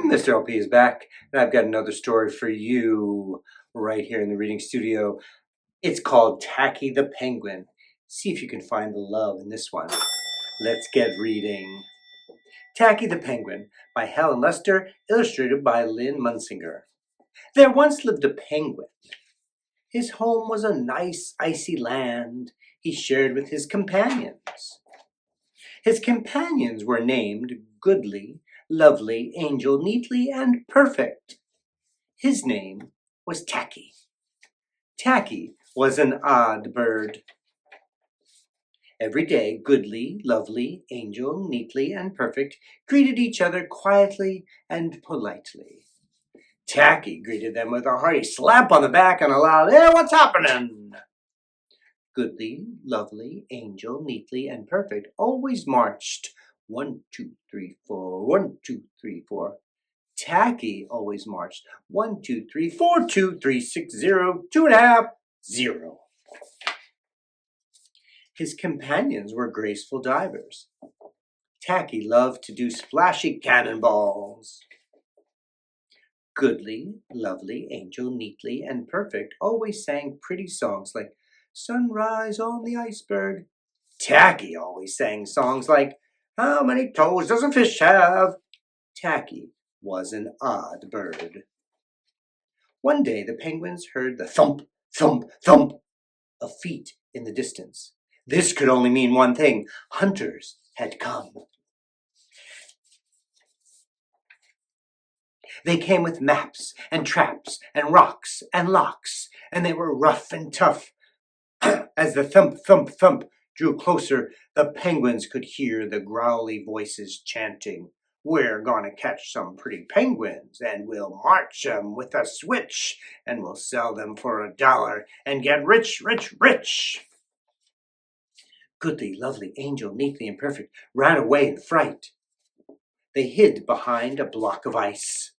Mr. LP is back, and I've got another story for you right here in the reading studio. It's called Tacky the Penguin. See if you can find the love in this one. Let's get reading. Tacky the Penguin by Helen Lester, illustrated by Lynn Munsinger. There once lived a penguin. His home was a nice, icy land he shared with his companions. His companions were named Goodly, Lovely, Angel, Neatly, and Perfect. His name was Tacky. Tacky was an odd bird. Every day, Goodly, Lovely, Angel, Neatly, and Perfect greeted each other quietly and politely. Tacky greeted them with a hearty slap on the back and a loud, "Hey, what's happening?" Goodly, Lovely, Angel, Neatly, and Perfect always marched 1, 2, 3, 4, 1, 2, 3, 4. Tacky always marched 1, 2, 3, 4, 2, 3, 6, 0, 2.5, 0. His companions were graceful divers. Tacky loved to do splashy cannonballs. Goodly, Lovely, Angel, Neatly, and Perfect always sang pretty songs like Sunrise on the Iceberg. Tacky always sang songs like How many toes does a fish have? Tacky was an odd bird. One day the penguins heard the thump, thump, thump of feet in the distance. This could only mean one thing. Hunters had come. They came with maps and traps and rocks and locks, and they were rough and tough. As the thump, thump, thump drew closer, the penguins could hear the growly voices chanting, "We're gonna catch some pretty penguins, and we'll march 'em with a switch, and we'll sell them for $1 and get rich, rich, rich." Goodly, Lovely, Angel, Neatly, and Perfect ran away in fright. They hid behind a block of ice.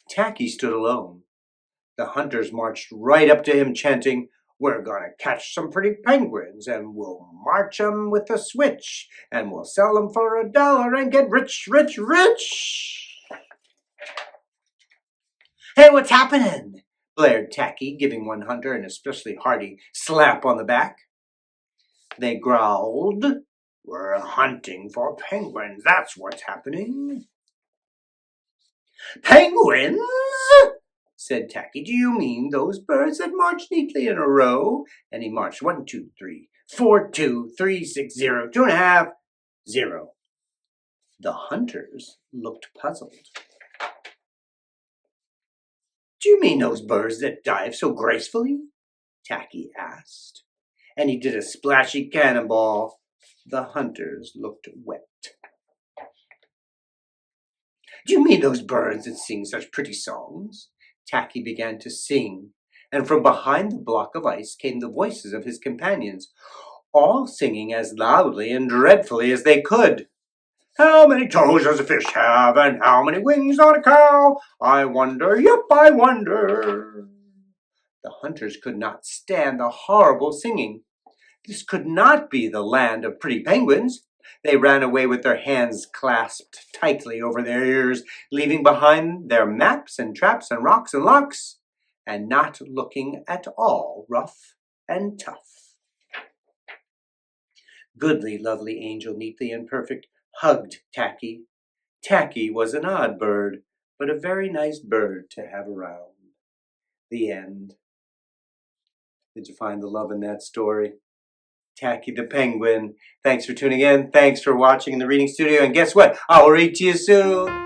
Tacky stood alone. The hunters marched right up to him, chanting, "We're gonna catch some pretty penguins, and we'll march 'em with a switch, and we'll sell 'em for $1 and get rich, rich, rich." "Hey, what's happening?" blared Tacky, giving one hunter an especially hearty slap on the back. They growled, "We're hunting for penguins, that's what's happening." "Penguins?" said Tacky. "Do you mean those birds that march neatly in a row?" And he marched 1, 2, 3, 4, 2, 3, 6, 0, 2.5, 0. The hunters looked puzzled. "Do you mean those birds that dive so gracefully?" Tacky asked. And he did a splashy cannonball. The hunters looked wet. "Do you mean those birds that sing such pretty songs?" Tacky began to sing, and from behind the block of ice came the voices of his companions, all singing as loudly and dreadfully as they could. "How many toes does a fish have, and how many wings on a cow? I wonder, yep, I wonder." The hunters could not stand the horrible singing. This could not be the land of pretty penguins. They ran away with their hands clasped tightly over their ears, leaving behind their maps and traps and rocks and locks, and not looking at all rough and tough. Goodly, Lovely, Angel, Neatly, and Perfect hugged Tacky. Tacky was an odd bird, but a very nice bird to have around. The end. Did you find the love in that story? Tacky the Penguin. Thanks for tuning in. Thanks for watching in the reading studio. And guess what? I'll read to you soon.